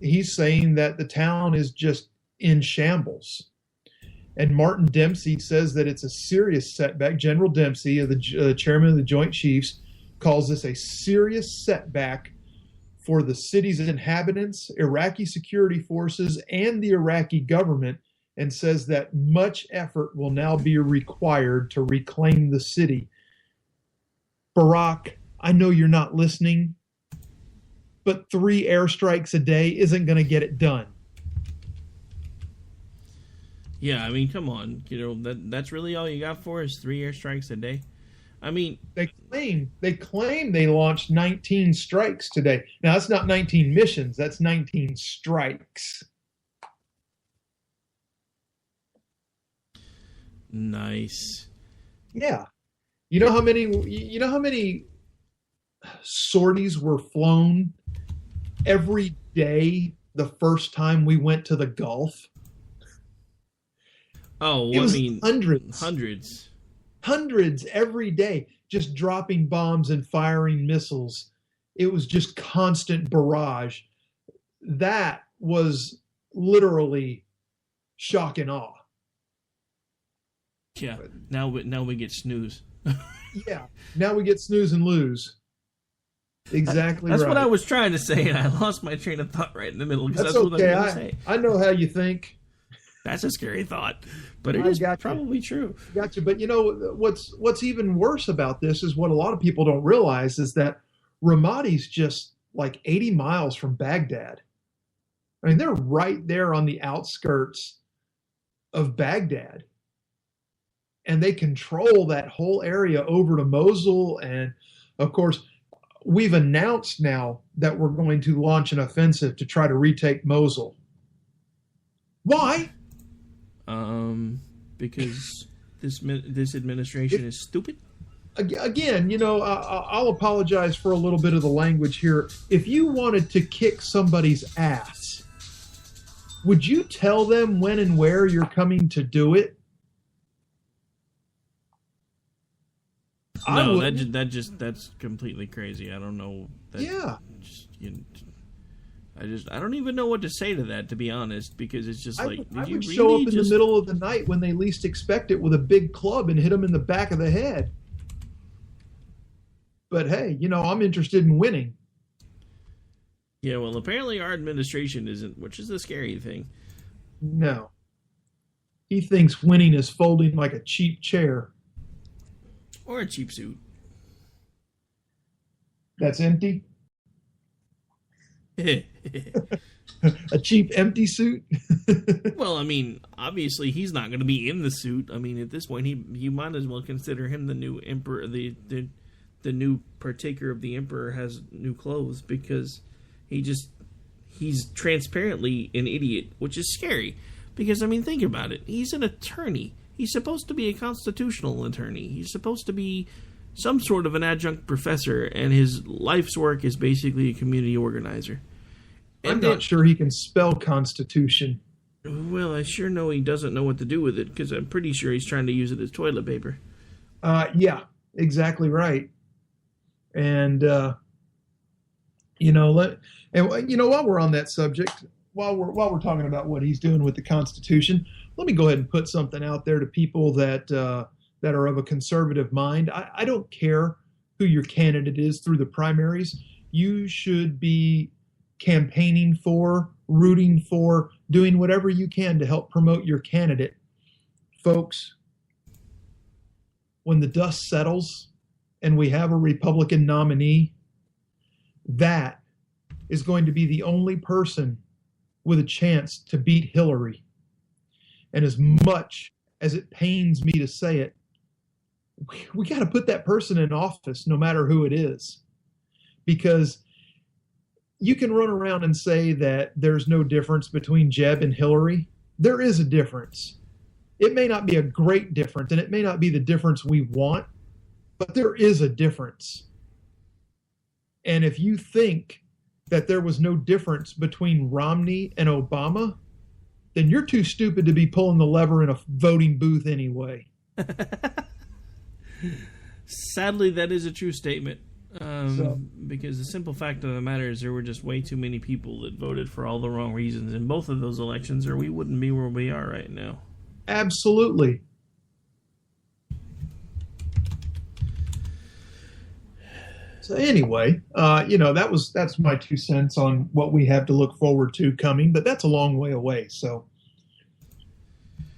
He's saying that the town is just in shambles. And Martin Dempsey says that it's a serious setback. General Dempsey, the chairman of the Joint Chiefs, calls this a serious setback for the city's inhabitants, Iraqi security forces, and the Iraqi government, and says that much effort will now be required to reclaim the city. Barack, I know you're not listening, but 3 airstrikes a day isn't going to get it done. Yeah, I mean, come on. That's really all you got for us, 3 airstrikes a day? I mean, they claim they launched 19 strikes today. Now that's not 19 missions, that's 19 strikes. Nice. Yeah. You know how many sorties were flown every day the first time we went to the Gulf? Oh, it was hundreds. Hundreds every day, just dropping bombs and firing missiles. It was just constant barrage. That was literally shock and awe. Yeah. Now we get snooze. Yeah. Now we get snooze and lose. Exactly. That's right. what I was trying to say, and I lost my train of thought right in the middle. That's what okay. I was going to say. I know how you think. That's a scary thought, but it is probably true. Gotcha. But you know what's even worse about this is what a lot of people don't realize is that Ramadi's just like 80 miles from Baghdad. I mean, they're right there on the outskirts of Baghdad, and they control that whole area over to Mosul. And of course, we've announced now that we're going to launch an offensive to try to retake Mosul. Why? Because this administration is stupid. Again, you know, I'll apologize for a little bit of the language here. If you wanted to kick somebody's ass, would you tell them when and where you're coming to do it? No, that's completely crazy. I don't know. Yeah. I don't even know what to say to that, to be honest, because it's just like, I would show up in the middle of the night when they least expect it with a big club and hit them in the back of the head. But hey, you know, I'm interested in winning. Yeah, well, apparently our administration isn't, which is the scary thing. No. He thinks winning is folding like a cheap chair. Or a cheap suit. That's empty? A cheap empty suit? Well, I mean, obviously he's not going to be in the suit. I mean, at this point, you might as well consider him the new emperor. The new partaker of the emperor has new clothes, because he's transparently an idiot, which is scary. Because, I mean, think about it. He's an attorney. He's supposed to be a constitutional attorney. He's supposed to be some sort of an adjunct professor, and his life's work is basically a community organizer. I'm not sure he can spell constitution. Well, I sure know he doesn't know what to do with it, because I'm pretty sure he's trying to use it as toilet paper. Yeah, exactly right. And you know, while we're on that subject, while we're talking about what he's doing with the Constitution, let me go ahead and put something out there to people that are of a conservative mind. I don't care who your candidate is through the primaries. You should be campaigning for, rooting for, doing whatever you can to help promote your candidate. Folks, when the dust settles and we have a Republican nominee, that is going to be the only person with a chance to beat Hillary. And as much as it pains me to say it, we got to put that person in office no matter who it is. Because you can run around and say that there's no difference between Jeb and Hillary. There is a difference. It may not be a great difference, and it may not be the difference we want, but there is a difference. And if you think that there was no difference between Romney and Obama, then you're too stupid to be pulling the lever in a voting booth anyway. Sadly, that is a true statement. Because the simple fact of the matter is there were just way too many people that voted for all the wrong reasons in both of those elections, or we wouldn't be where we are right now. Absolutely. So anyway, that's my 2 cents on what we have to look forward to coming, but that's a long way away. So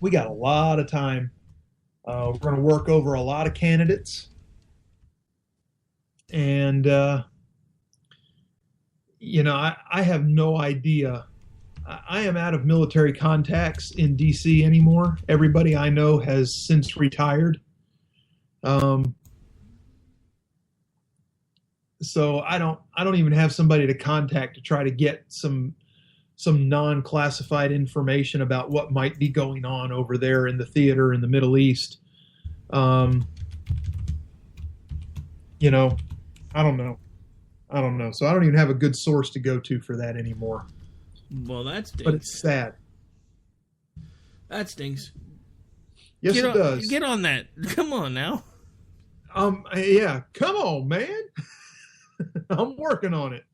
we got a lot of time. We're going to work over a lot of candidates. And, I have no idea. I am out of military contacts in D.C. anymore. Everybody I know has since retired. So I don't even have somebody to contact to try to get some non-classified information about what might be going on over there in the theater in the Middle East. You know, I don't know. So I don't even have a good source to go to for that anymore. Well, that stinks. But it's sad. That stinks. Yes, it does. Get on that. Come on now. Yeah. Come on, man. I'm working on it.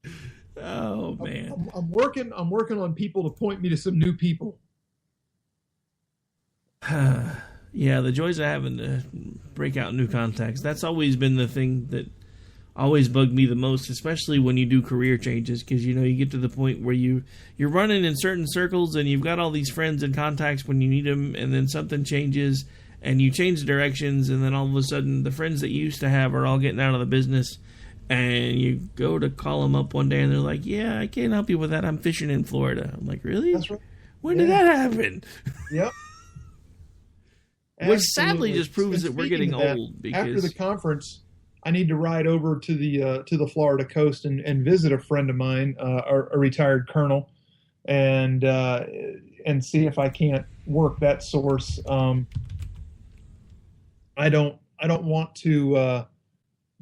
Oh man. I'm working on people to point me to some new people. Yeah, the joys of having to break out new contacts. That's always been the thing that always bugged me the most, especially when you do career changes, because you get to the point where you're running in certain circles and you've got all these friends and contacts when you need them, and then something changes and you change directions, and then all of a sudden the friends that you used to have are all getting out of the business, and you go to call them up one day and they're like, yeah, I can't help you with that, I'm fishing in Florida. I'm like, really? That's right. When did that happen? Yep. Which sadly just proves that we're getting that, old. Because after the conference, I need to ride over to the Florida coast and visit a friend of mine, a retired colonel, and see if I can't work that source. I don't want to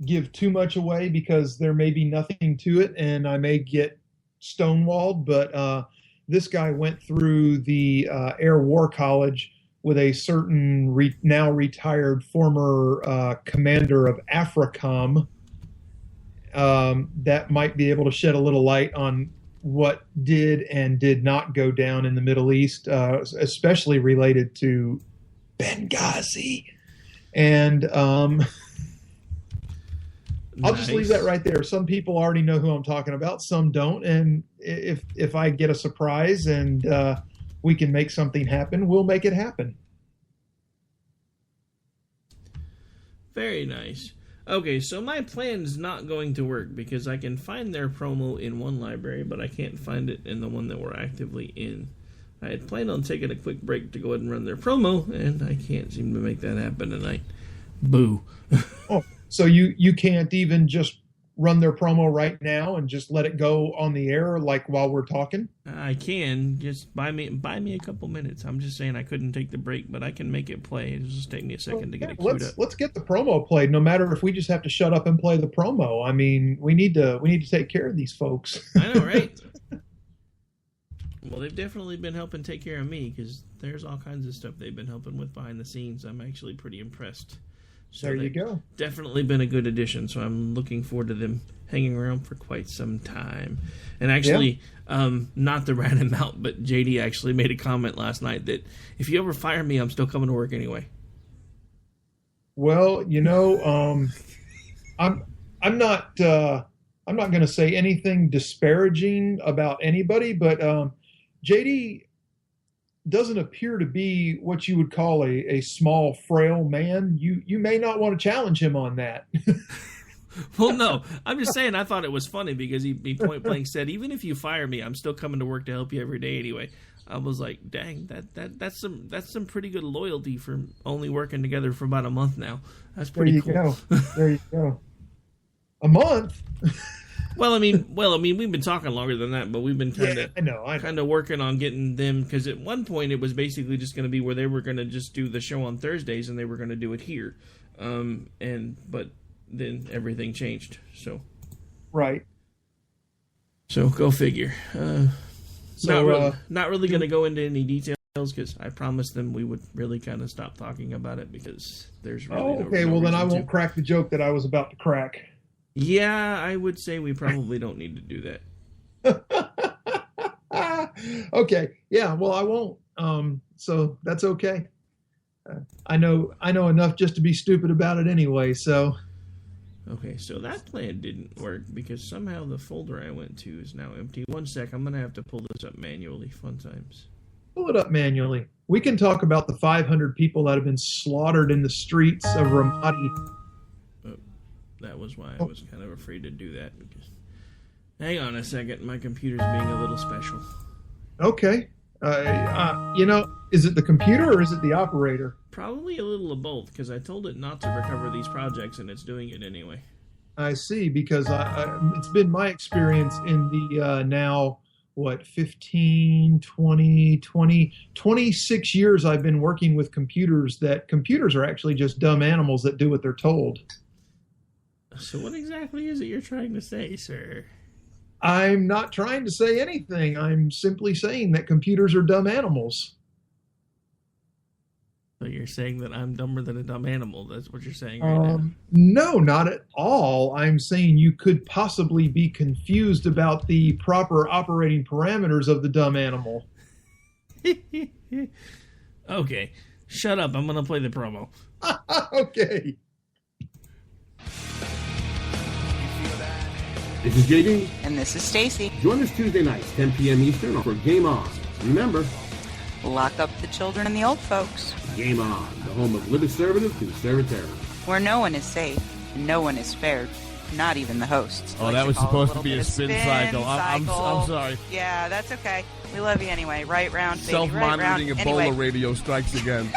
give too much away because there may be nothing to it, and I may get stonewalled. But this guy went through the Air War College with a certain now retired former commander of AFRICOM that might be able to shed a little light on what did and did not go down in the Middle East, especially related to Benghazi. And I'll just leave that right there. Some people already know who I'm talking about, some don't. And if I get a surprise and we can make something happen, we'll make it happen. Very nice. Okay, so my plan is not going to work because I can find their promo in one library, but I can't find it in the one that we're actively in. I had planned on taking a quick break to go ahead and run their promo, and I can't seem to make that happen tonight. Boo. Oh, so you can't even just run their promo right now and just let it go on the air like while we're talking? I can. Just buy me a couple minutes. I'm just saying I couldn't take the break, but I can make it play. It'll just take me a second to get it queued up. Let's get the promo played, no matter if we just have to shut up and play the promo. I mean, we need to take care of these folks. I know, right? Well, they've definitely been helping take care of me because there's all kinds of stuff they've been helping with behind the scenes. I'm actually pretty impressed. So there you go. Definitely been a good addition, so I'm looking forward to them hanging around for quite some time. And actually, not to rat him out, but JD actually made a comment last night that if you ever fire me, I'm still coming to work anyway. Well, I'm not going to say anything disparaging about anybody, but JD doesn't appear to be what you would call a small, frail man. You may not want to challenge him on that. Well, no. I'm just saying I thought it was funny because he point blank said, even if you fire me, I'm still coming to work to help you every day anyway. I was like, dang, that's some pretty good loyalty for only working together for about a month now. That's pretty cool. There you go. A month? Well, I mean, we've been talking longer than that, but we've been kind of working on getting them, because at one point it was basically just going to be where they were going to just do the show on Thursdays and they were going to do it here, but then everything changed. So, right. So go figure. Not really going to go into any details because I promised them we would really kind of stop talking about it because there's really okay. Well, then I won't crack the joke that I was about to crack. Yeah, I would say we probably don't need to do that. Okay. Yeah, well, I won't. So that's okay. I know enough just to be stupid about it anyway, so. Okay, so that plan didn't work because somehow the folder I went to is now empty. One sec, I'm going to have to pull this up manually. Fun times. Pull it up manually. We can talk about the 500 people that have been slaughtered in the streets of Ramadi. That was why I was kind of afraid to do that. Because, hang on a second, my computer's being a little special. Okay. Is it the computer or is it the operator? Probably a little of both, because I told it not to recover these projects, and it's doing it anyway. I see, because it's been my experience in the now, 15, 20, 26 years I've been working with computers, that computers are actually just dumb animals that do what they're told. So what exactly is it you're trying to say, sir? I'm not trying to say anything. I'm simply saying that computers are dumb animals. So you're saying that I'm dumber than a dumb animal. That's what you're saying right now. No, not at all. I'm saying you could possibly be confused about the proper operating parameters of the dumb animal. Okay, shut up. I'm going to play the promo. Okay. This is JD. And this is Stacy. Join us Tuesday nights, 10 p.m. Eastern, for Game On. Remember, lock up the children and the old folks. Game On, the home of liberty conservative, where no one is safe, no one is spared, not even the hosts. Oh, that was supposed to be a spin cycle. I'm sorry. Yeah, that's okay. We love you anyway. Right round, baby. Self-monitoring right Ebola anyway. radio strikes again.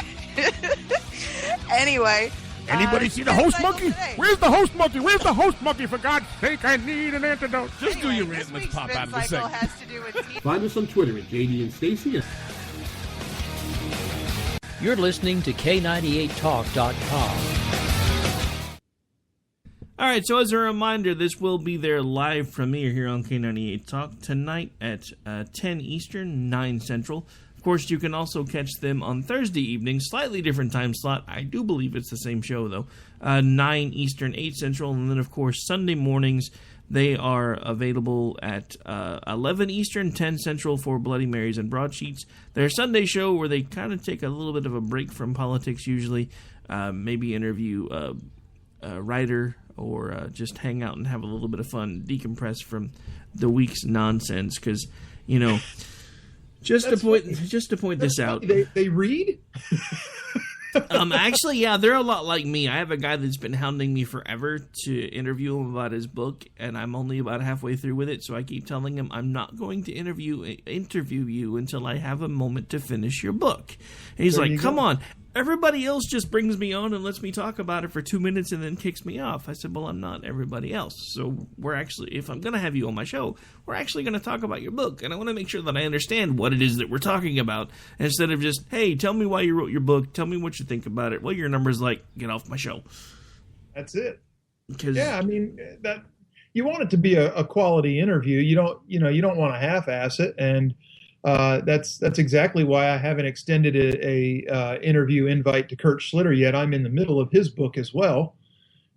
Anyway. Anybody see the host monkey? Where's the host monkey? Where's the host monkey? For God's sake, I need an antidote. Just do your rant. Let's pop out of the segment. Find us on Twitter at JD and Stacy. You're listening to K98Talk.com. All right, so as a reminder, this will be their live premiere here on K98 Talk tonight at 10 Eastern, 9 Central. Of course, you can also catch them on Thursday evening, slightly different time slot. I do believe it's the same show, though. 9 Eastern, 8 Central. And then, of course, Sunday mornings, they are available at 11 Eastern, 10 Central for Bloody Marys and Broadsheets. Their Sunday show where they kind of take a little bit of a break from politics usually, maybe interview a writer or just hang out and have a little bit of fun, decompress from the week's nonsense. Because, you know, just to point this out. They read? Actually, yeah, they're a lot like me. I have a guy that's been hounding me forever to interview him about his book, and I'm only about halfway through with it, so I keep telling him I'm not going to interview you until I have a moment to finish your book. And he's like, come on. Everybody else just brings me on and lets me talk about it for 2 minutes and then kicks me off. I said, well, I'm not everybody else. So we're actually, if I'm going to have you on my show, we're actually going to talk about your book. And I want to make sure that I understand what it is that we're talking about instead of just, hey, tell me why you wrote your book. Tell me what you think about it. Well, your number's like, get off my show. That's it. Yeah, I mean, that you want it to be a quality interview. You don't want to half-ass it. And that's exactly why I haven't extended a interview invite to Kurt Schlitter yet. I'm in the middle of his book as well,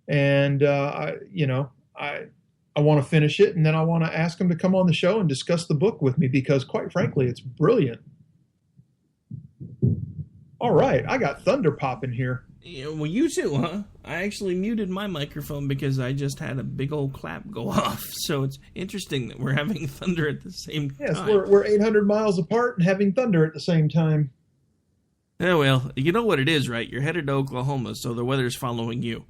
and I want to finish it, and then I want to ask him to come on the show and discuss the book with me because, quite frankly, it's brilliant. All right, I got thunder popping here. Yeah, well, you too, huh? I actually muted my microphone because I just had a big old clap go off. So it's interesting that we're having thunder at the same time. Yes, we're 800 miles apart and having thunder at the same time. Yeah, well, you know what it is, right? You're headed to Oklahoma, so the weather's following you.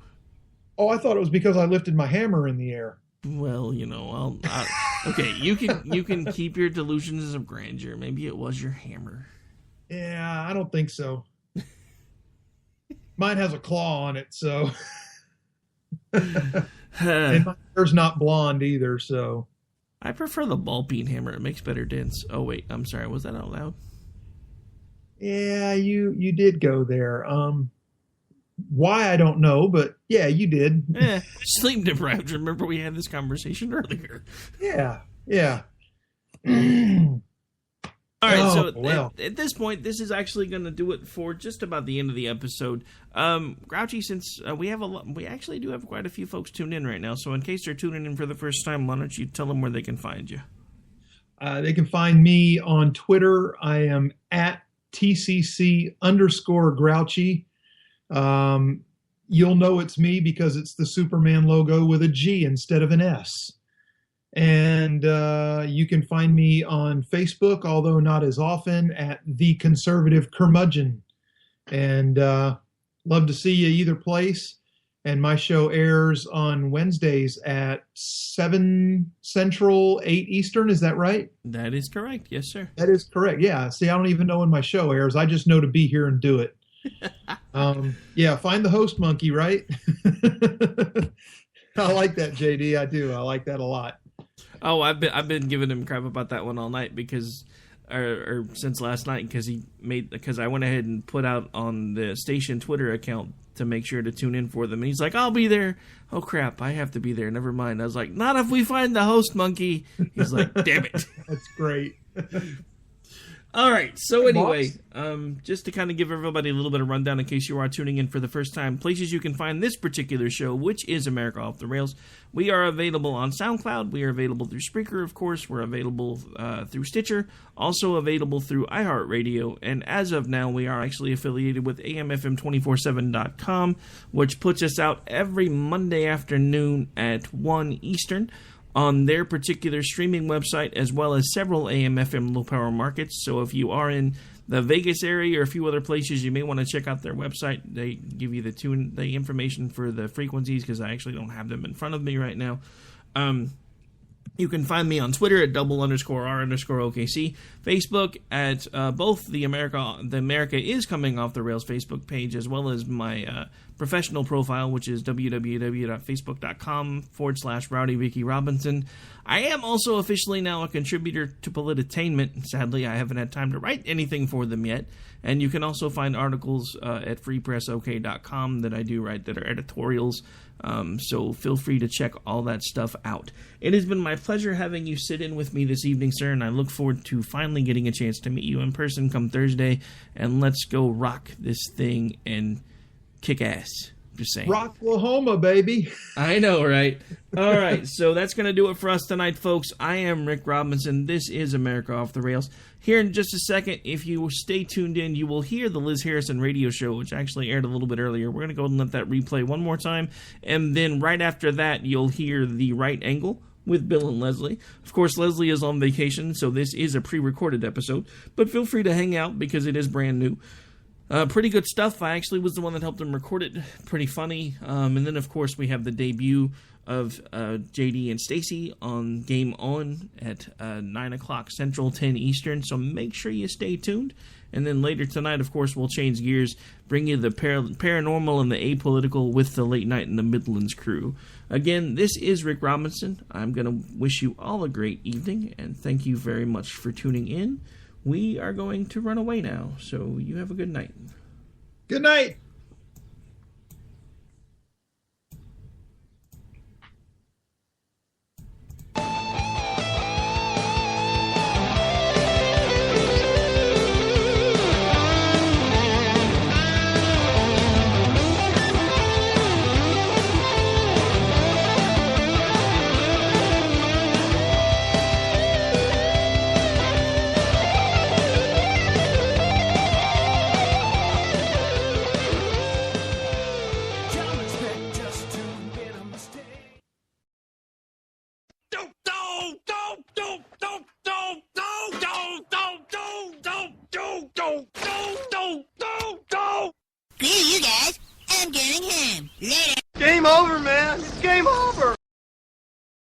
Oh, I thought it was because I lifted my hammer in the air. Well, you know, okay, you can keep your delusions of grandeur. Maybe it was your hammer. Yeah, I don't think so. Mine has a claw on it, so. And my hair's not blonde either, so. I prefer the ball peen hammer. It makes better dents. Oh, wait, I'm sorry. Was that out loud? Yeah, you did go there. Why, I don't know, but yeah, you did. Sleep deprived. Remember we had this conversation earlier. Yeah. All right, at this point, this is actually going to do it for just about the end of the episode. Grouchy, since we actually do have quite a few folks tuned in right now, so in case they're tuning in for the first time, why don't you tell them where they can find you? They can find me on Twitter. I am at TCC_Grouchy. You'll know it's me because it's the Superman logo with a G instead of an S. And you can find me on Facebook, although not as often, at The Conservative Curmudgeon. And love to see you either place. And my show airs on Wednesdays at 7 Central, 8 Eastern. Is that right? That is correct. Yes, sir. That is correct. Yeah. See, I don't even know when my show airs. I just know to be here and do it. Yeah, find the host monkey, right? I like that, JD. I do. I like that a lot. Oh, I've been giving him crap about that one all night because, or since last night because I went ahead and put out on the station Twitter account to make sure to tune in for them. And he's like, I'll be there. Oh crap, I have to be there. Never mind. I was like, not if we find the host monkey. He's like, damn it. That's great. All right, so anyway, just to kind of give everybody a little bit of rundown in case you are tuning in for the first time, places you can find this particular show, which is America Off the Rails. We are available on SoundCloud. We are available through Spreaker, of course. We're available through Stitcher, also available through iHeartRadio, and as of now, we are actually affiliated with AMFM247.com, which puts us out every Monday afternoon at 1 Eastern. On their particular streaming website, as well as several AM/FM low-power markets. So if you are in the Vegas area or a few other places, you may want to check out their website. They give you the information for the frequencies, because I actually don't have them in front of me right now. You can find me on Twitter at _R_OKC, Facebook at both the America is Coming Off the Rails Facebook page, as well as my professional profile, which is www.facebook.com/Rowdy Vicky Robinson. I am also officially now a contributor to Polititainment. Sadly, I haven't had time to write anything for them yet. And you can also find articles at freepressok.com that I do write that are editorials. So feel free to check all that stuff out. It has been my pleasure having you sit in with me this evening, sir, and I look forward to finally getting a chance to meet you in person come Thursday. And let's go rock this thing and kick ass. Just saying. Rocklahoma, baby. I know, right? All right, so that's going to do it for us tonight, folks. I am Rick Robinson. This is America Off the Rails. Here in just a second, if you stay tuned in, you will hear the Liz Harrison radio show, which actually aired a little bit earlier. We're going to go ahead and let that replay one more time. And then right after that, you'll hear The Right Angle with Bill and Leslie. Of course, Leslie is on vacation, so this is a pre-recorded episode. But feel free to hang out because it is brand new. Pretty good stuff. I actually was the one that helped him record it. Pretty funny. And then, of course, we have the debut of JD and Stacy on Game On at 9 o'clock Central, 10 Eastern. So make sure you stay tuned. And then later tonight, of course, we'll change gears, bring you the paranormal and the apolitical with the Late Night in the Midlands crew. Again, this is Rick Robinson. I'm going to wish you all a great evening, and thank you very much for tuning in. We are going to run away now, so you have a good night. Good night. Screw you guys. I'm going home. Later. Game over, man. It's game over.